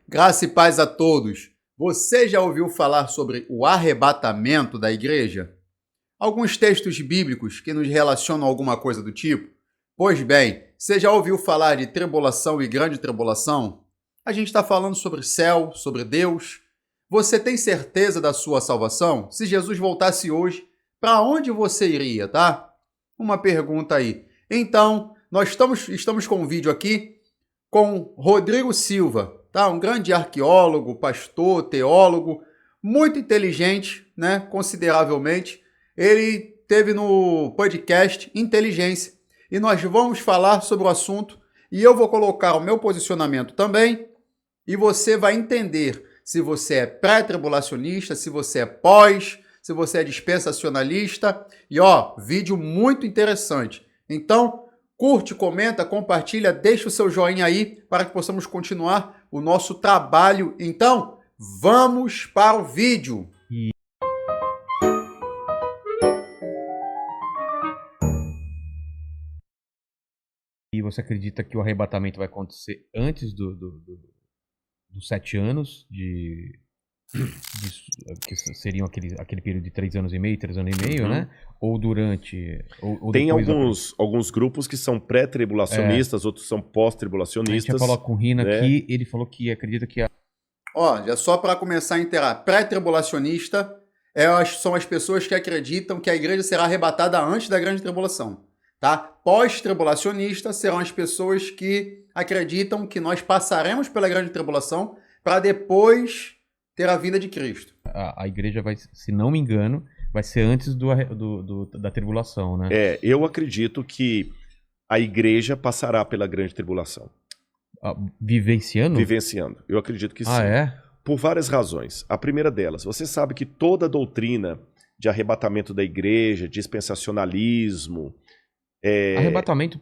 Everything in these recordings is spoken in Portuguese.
Graça e paz a todos. Você já ouviu falar sobre o arrebatamento da igreja? Alguns textos bíblicos que nos relacionam a alguma coisa do tipo? Pois bem, você já ouviu falar de tribulação e grande tribulação? A gente está falando sobre céu, sobre Deus. Você tem certeza da sua salvação? Se Jesus voltasse hoje, para onde você iria, tá? Uma pergunta aí. Então, nós estamos com um vídeo aqui com Rodrigo Silva, tá? Um grande arqueólogo, pastor, teólogo, muito inteligente, né? Consideravelmente. Ele teve no podcast Inteligência e nós vamos falar sobre o assunto e eu vou colocar o meu posicionamento também e você vai entender se você é pré-tribulacionista, se você é pós, se você é dispensacionalista. E ó, vídeo muito interessante. Então, curte, comenta, compartilha, deixa o seu joinha aí para que possamos continuar o nosso trabalho. Então, vamos para o vídeo. E você acredita que o arrebatamento vai acontecer antes dos 7 anos que seriam aquele período de 3 anos e meio, 3 anos e meio, né? Ou durante... Ou Tem depois alguns grupos que são pré-tribulacionistas, outros são A gente pós-tribulacionistas. ia falar com o Rina né? aqui, ele falou que acredita que... Ó, já só para começar a inteirar, pré-tribulacionista são as pessoas que acreditam que a igreja será arrebatada antes da grande tribulação. Tá? Pós-tribulacionista serão as pessoas que acreditam que nós passaremos pela grande tribulação para depois ter a vinda de Cristo. A igreja vai, se não me engano, vai ser antes da tribulação, né? Eu acredito que a igreja passará pela grande tribulação. Vivenciando? Vivenciando. Eu acredito que sim. É? Por várias razões. A primeira delas, você sabe que toda a doutrina de arrebatamento da igreja, dispensacionalismo... Arrebatamento,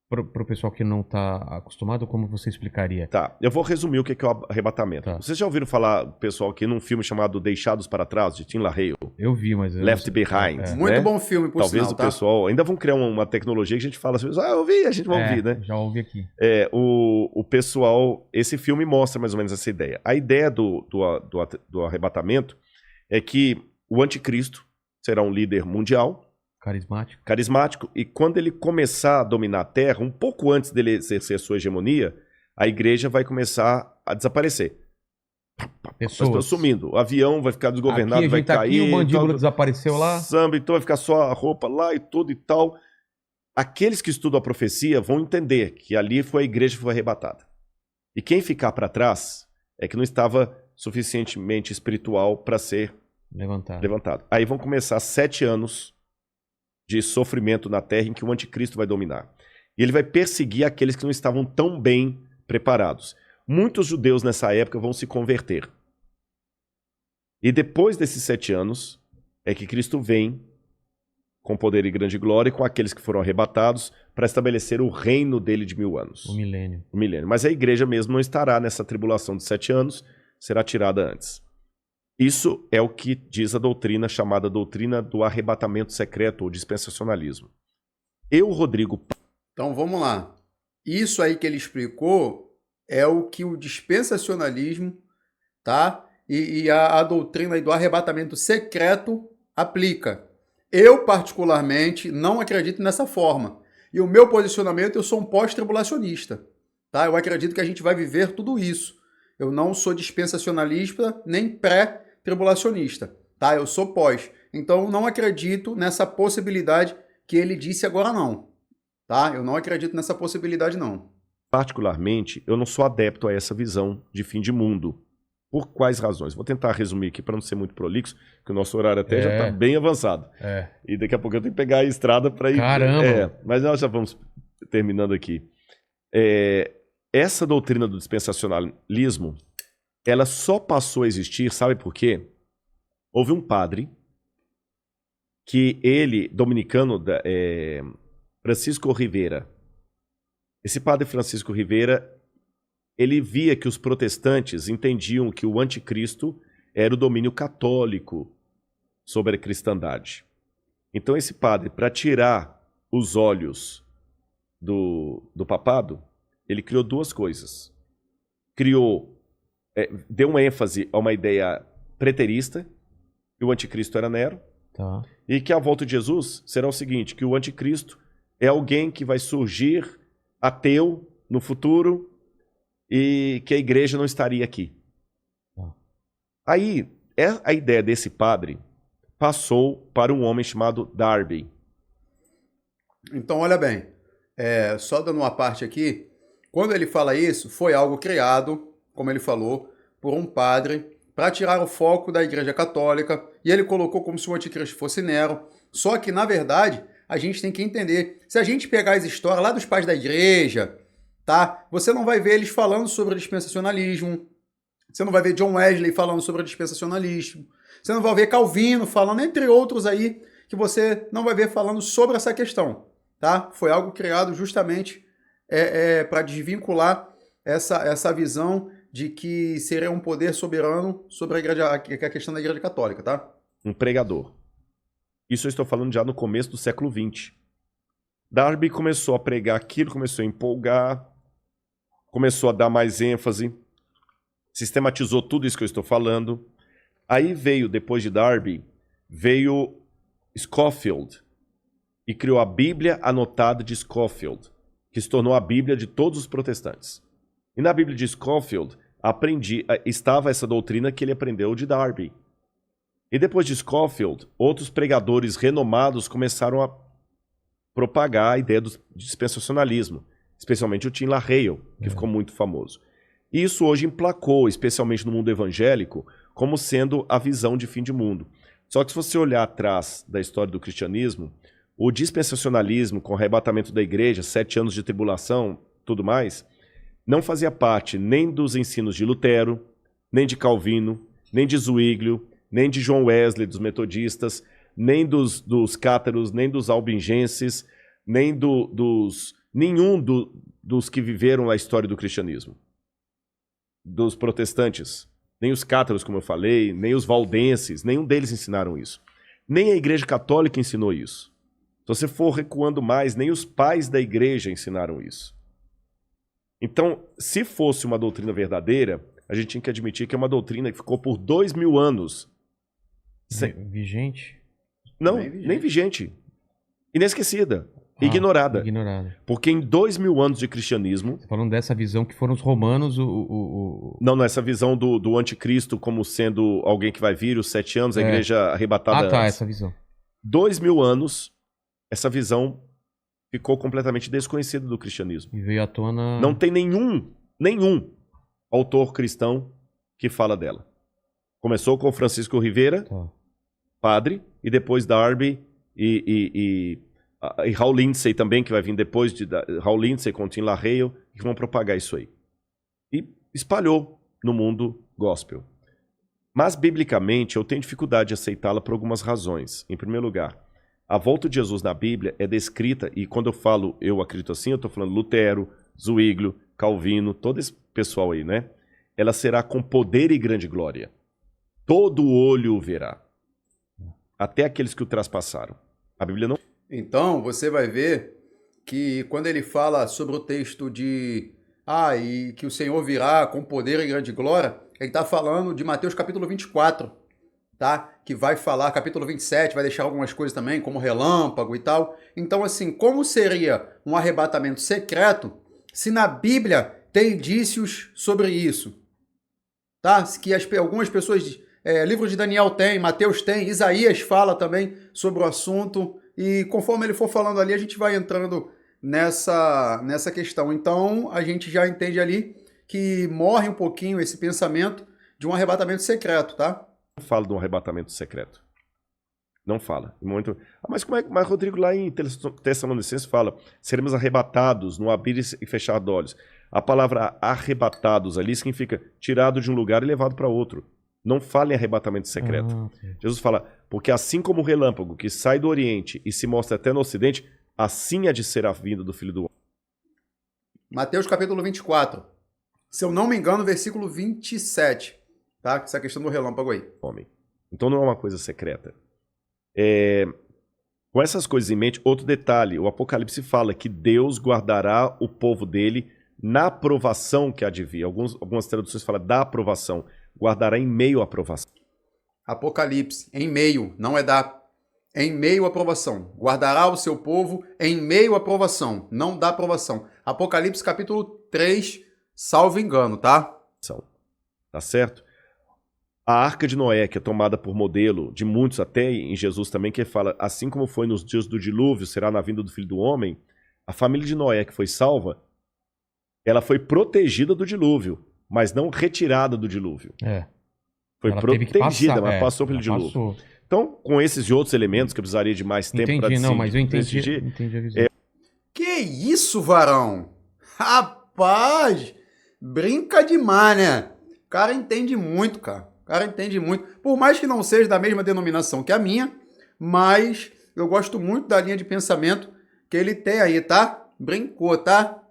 pro pessoal que não tá acostumado, como você explicaria? Tá, eu vou resumir o que é o arrebatamento. Tá. Vocês já ouviram falar, pessoal, aqui num filme chamado Deixados para Trás, de Tim LaHaye? Eu vi, mas... Left Behind. Muito né? bom filme, por Talvez sinal, o tá? pessoal... Ainda vão criar uma tecnologia que a gente fala assim, eu ouvi, a gente vai ouvir, né? Já ouvi aqui. O pessoal... Esse filme mostra mais ou menos essa ideia. A ideia do arrebatamento é que o anticristo será um líder mundial, carismático, e quando ele começar a dominar a Terra, um pouco antes dele exercer sua hegemonia, a igreja vai começar a desaparecer. Pessoas sumindo. O avião vai ficar desgovernado, aqui, vai cair. Aqui, o mandíbula desapareceu lá. Samba, então vai ficar só a roupa lá e tudo e tal. Aqueles que estudam a profecia vão entender que ali foi a igreja que foi arrebatada. E quem ficar para trás é que não estava suficientemente espiritual para ser levantado. Aí vão começar 7 anos de sofrimento na terra em que o anticristo vai dominar. E ele vai perseguir aqueles que não estavam tão bem preparados. Muitos judeus nessa época vão se converter. E depois desses 7 anos é que Cristo vem com poder e grande glória com aqueles que foram arrebatados para estabelecer o reino dele de 1000 anos. O milênio. Mas a igreja mesmo não estará nessa tribulação de 7 anos, será tirada antes. Isso é o que diz a doutrina chamada doutrina do arrebatamento secreto ou dispensacionalismo. Rodrigo... Então vamos lá. Isso aí que ele explicou é o que o dispensacionalismo, tá? E a doutrina do arrebatamento secreto aplica. Eu, particularmente, não acredito nessa forma. E o meu posicionamento, eu sou um pós-tribulacionista. Tá? Eu acredito que a gente vai viver tudo isso. Eu não sou dispensacionalista nem pré-tribulacionista, tá? Eu sou pós. Então, não acredito nessa possibilidade que ele disse agora não, tá? Eu não acredito nessa possibilidade não. Particularmente, eu não sou adepto a essa visão de fim de mundo. Por quais razões? Vou tentar resumir aqui para não ser muito prolixo, que o nosso horário até já está bem avançado. E daqui a pouco eu tenho que pegar a estrada para ir... Caramba! Mas nós já vamos terminando aqui. Essa doutrina do dispensacionalismo, ela só passou a existir, sabe por quê? Houve um padre que dominicano, Francisco Rivera. Esse padre Francisco Rivera, ele via que os protestantes entendiam que o anticristo era o domínio católico sobre a cristandade. Então esse padre, para tirar os olhos do papado, ele criou 2 coisas. Criou deu uma ênfase a uma ideia preterista, que o anticristo era Nero, Tá. e que a volta de Jesus será o seguinte, que o anticristo é alguém que vai surgir ateu no futuro e que a igreja não estaria aqui. Tá. Aí, a ideia desse padre passou para um homem chamado Darby. Então, olha bem, só dando uma parte aqui, quando ele fala isso, foi algo criado, como ele falou, por um padre para tirar o foco da Igreja Católica, e ele colocou como se o anticristo fosse Nero, só que, na verdade, a gente tem que entender, se a gente pegar as histórias lá dos pais da Igreja, tá? Você não vai ver eles falando sobre dispensacionalismo, você não vai ver John Wesley falando sobre dispensacionalismo, você não vai ver Calvino falando, entre outros aí, que você não vai ver falando sobre essa questão, tá? Foi algo criado justamente para desvincular essa visão de que seria um poder soberano sobre a questão da Igreja Católica, tá? Um pregador. Isso eu estou falando já no começo do século XX. Darby começou a pregar aquilo, começou a empolgar, começou a dar mais ênfase, sistematizou tudo isso que eu estou falando. Aí veio, depois de Darby, veio Scofield e criou a Bíblia Anotada de Scofield, que se tornou a Bíblia de todos os protestantes. E na Bíblia de Scofield estava essa doutrina que ele aprendeu de Darby. E depois de Scofield, outros pregadores renomados começaram a propagar a ideia do dispensacionalismo, especialmente o Tim LaHaye, que ficou muito famoso. E isso hoje emplacou, especialmente no mundo evangélico, como sendo a visão de fim de mundo. Só que se você olhar atrás da história do cristianismo, o dispensacionalismo, com o arrebatamento da igreja, 7 anos de tribulação, tudo mais, não fazia parte nem dos ensinos de Lutero, nem de Calvino, nem de Zwinglio, nem de John Wesley, dos metodistas, nem dos cátaros, nem dos albingenses, nem nenhum dos que viveram a história do cristianismo. Dos protestantes, nem os cátaros, como eu falei, nem os valdenses, nenhum deles ensinaram isso. Nem a Igreja Católica ensinou isso. Se você for recuando mais, nem os pais da igreja ensinaram isso. Então, se fosse uma doutrina verdadeira, a gente tinha que admitir que é uma doutrina que ficou por 2000 anos. Vigente? Não, nem vigente. Inesquecida. Ignorada. Ignorada. Porque em 2000 anos de cristianismo... Você falando dessa visão que foram os romanos Não, essa visão do anticristo como sendo alguém que vai vir os 7 anos, a igreja arrebatada antes. Essa visão. 2000 anos, essa visão ficou completamente desconhecida do cristianismo. E veio à tona... Não tem nenhum autor cristão que fala dela. Começou com Francisco Rivera, padre, e depois Darby e Hal Lindsey também, que vai vir depois de Hal Lindsey com Tim LaHaye, que vão propagar isso aí. E espalhou no mundo gospel. Mas, biblicamente, eu tenho dificuldade de aceitá-la por algumas razões. Em primeiro lugar, a volta de Jesus na Bíblia é descrita, e quando eu falo eu acredito assim, eu estou falando Lutero, Zwinglio, Calvino, todo esse pessoal aí, né? Ela será com poder e grande glória. Todo olho o verá. Até aqueles que o traspassaram. A Bíblia não... Então, você vai ver que quando ele fala sobre o texto de e que o Senhor virá com poder e grande glória, ele está falando de Mateus capítulo 24, tá? Que vai falar, capítulo 27, vai deixar algumas coisas também, como relâmpago e tal. Então, assim, como seria um arrebatamento secreto se na Bíblia tem indícios sobre isso? Tá? Que algumas pessoas... livro de Daniel tem, Mateus tem, Isaías fala também sobre o assunto, e conforme ele for falando ali, a gente vai entrando nessa questão. Então, a gente já entende ali que morre um pouquinho esse pensamento de um arrebatamento secreto, tá? Não fala de um arrebatamento secreto. Não fala. Mas como é que Rodrigo lá em Tessalonicenses fala? Seremos arrebatados no abrir e fechar de olhos. A palavra arrebatados ali significa tirado de um lugar e levado para outro. Não fala em arrebatamento secreto. Okay. Jesus fala, porque assim como o relâmpago que sai do Oriente e se mostra até no Ocidente, assim há de ser a vinda do Filho do Homem. Mateus capítulo 24. Se eu não me engano, versículo 27. Tá? Essa questão do relâmpago aí. Homem. Então não é uma coisa secreta. Com essas coisas em mente, outro detalhe. O Apocalipse fala que Deus guardará o povo dele na provação que há de vir. Algumas traduções falam da aprovação. Guardará em meio à provação. Apocalipse, em meio, não é da. Em meio à provação. Guardará o seu povo em meio à provação, não da provação. Apocalipse capítulo 3, salvo engano, tá? Tá certo? A Arca de Noé, que é tomada por modelo de muitos, até em Jesus também, que fala, assim como foi nos dias do dilúvio, será na vinda do Filho do Homem, a família de Noé que foi salva, ela foi protegida do dilúvio, mas não retirada do dilúvio. Foi Ela teve que protegida, passar, mas passou pelo dilúvio. Passou. Então, com esses e outros elementos, que eu precisaria de mais tempo para Entendi, não, mas eu decidir, entendi a visão. Que isso, varão? Rapaz, brinca demais, né? O cara entende muito, cara. O cara entende muito. Por mais que não seja da mesma denominação que a minha, mas eu gosto muito da linha de pensamento que ele tem aí, tá? Brincou, tá?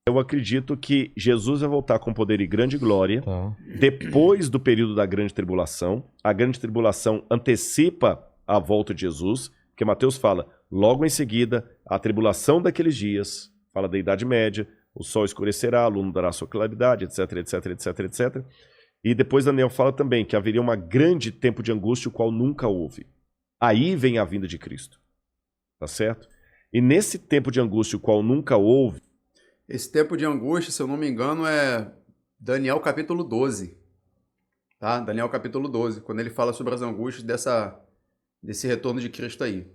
eu acredito que Jesus vai voltar com poder e grande glória Tá. depois do período da grande tribulação. A grande tribulação antecipa a volta de Jesus, porque Mateus fala, logo em seguida, a tribulação daqueles dias, fala da Idade Média, o sol escurecerá, a lua dará sua claridade, etc, etc, etc, etc. E depois Daniel fala também que haveria um grande tempo de angústia, o qual nunca houve. Aí vem a vinda de Cristo. Tá certo? E nesse tempo de angústia, o qual nunca houve... Esse tempo de angústia, se eu não me engano, é Daniel capítulo 12. Tá? Daniel capítulo 12, quando ele fala sobre as angústias desse retorno de Cristo aí.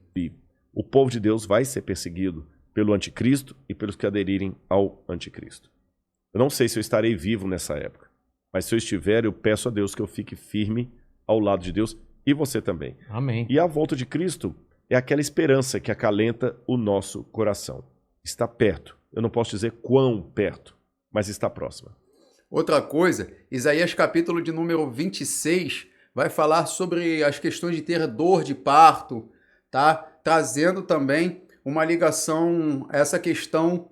O povo de Deus vai ser perseguido pelo anticristo e pelos que aderirem ao anticristo. Eu não sei se eu estarei vivo nessa época, mas se eu estiver, eu peço a Deus que eu fique firme ao lado de Deus e você também. Amém. E a volta de Cristo é aquela esperança que acalenta o nosso coração. Está perto. Eu não posso dizer quão perto, mas está próxima. Outra coisa, Isaías capítulo de número 26 vai falar sobre as questões de ter dor de parto, tá? Trazendo também uma ligação a essa questão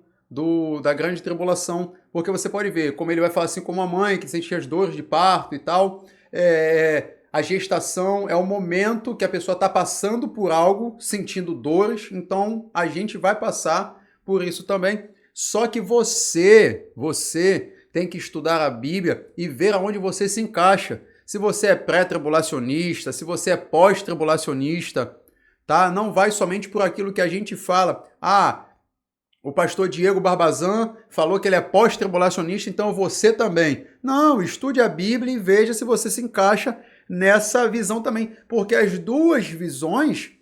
da grande tribulação, porque você pode ver, como ele vai falar assim, como a mãe que sente as dores de parto e tal, a gestação é o momento que a pessoa está passando por algo, sentindo dores, então a gente vai passar por isso também. Só que você tem que estudar a Bíblia e ver aonde você se encaixa. Se você é pré-tribulacionista, se você é pós-tribulacionista, tá? Não vai somente por aquilo que a gente fala. Ah, o pastor Diego Barbazan falou que ele é pós-tribulacionista, então você também. Não, estude a Bíblia e veja se você se encaixa nessa visão também. Porque as duas visões,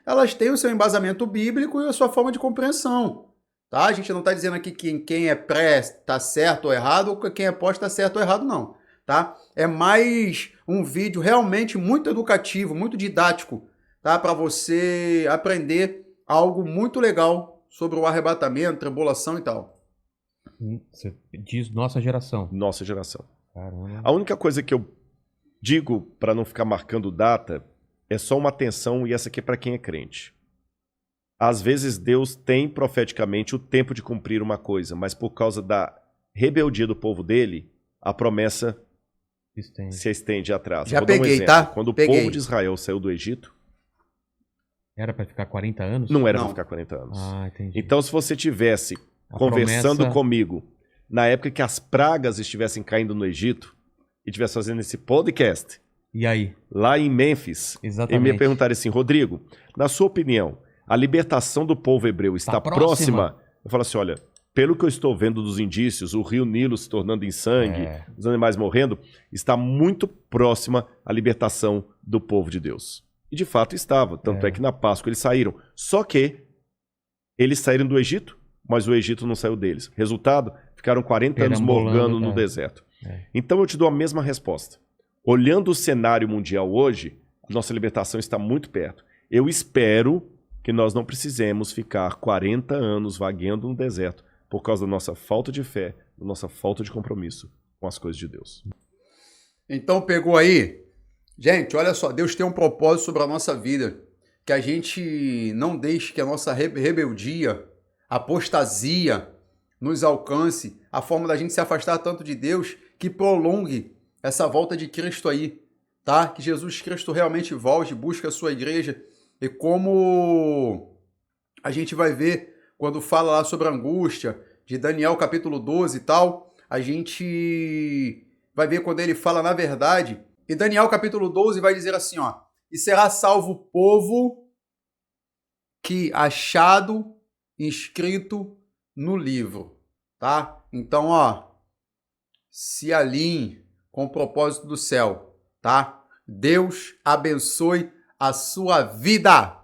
elas têm o seu embasamento bíblico e a sua forma de compreensão. Tá? A gente não está dizendo aqui que quem é pré está certo ou errado, ou que quem é pós está certo ou errado, não. Tá? É mais um vídeo realmente muito educativo, muito didático, tá? Para você aprender algo muito legal sobre o arrebatamento, tribulação e tal. Você diz nossa geração. Nossa geração. Caramba. A única coisa que eu digo, para não ficar marcando data, é só uma atenção, e essa aqui é para quem é crente. Às vezes Deus tem profeticamente o tempo de cumprir uma coisa, mas por causa da rebeldia do povo dele, a promessa se estende atrás. Já Vou dar um peguei, exemplo. tá? Quando Peguei. o povo de Israel saiu do Egito, Era pra ficar 40 anos? não era Não. para ficar 40 anos. Ah, entendi. Então, se você tivesse A conversando promessa- comigo na época que as pragas estivessem caindo no Egito e estivesse fazendo esse podcast E aí? lá em Mênfis, e Exatamente. me perguntaram assim, Rodrigo, na sua opinião, a libertação do povo hebreu está próxima? Eu falo assim, olha, pelo que eu estou vendo dos indícios, o rio Nilo se tornando em sangue, os animais morrendo, está muito próxima a libertação do povo de Deus. E de fato estava, tanto é que na Páscoa eles saíram. Só que eles saíram do Egito, mas o Egito não saiu deles. Resultado, ficaram 40 anos Perambolando, morgando no deserto. Então eu te dou a mesma resposta. Olhando o cenário mundial hoje, a nossa libertação está muito perto. Eu espero que nós não precisemos ficar 40 anos vagueando no deserto por causa da nossa falta de fé, da nossa falta de compromisso com as coisas de Deus. Então pegou aí? Gente, olha só, Deus tem um propósito sobre a nossa vida, que a gente não deixe que a nossa rebeldia, apostasia nos alcance, a forma da gente se afastar tanto de Deus, que prolongue essa volta de Cristo aí, tá? Que Jesus Cristo realmente volte, busque a sua igreja, e como a gente vai ver quando fala lá sobre a angústia, de Daniel capítulo 12 e tal, a gente vai ver quando ele fala na verdade. E Daniel capítulo 12 vai dizer assim, ó: e será salvo o povo que achado inscrito no livro, tá? Então, ó, se alinhe com o propósito do céu, tá? Deus abençoe a sua vida.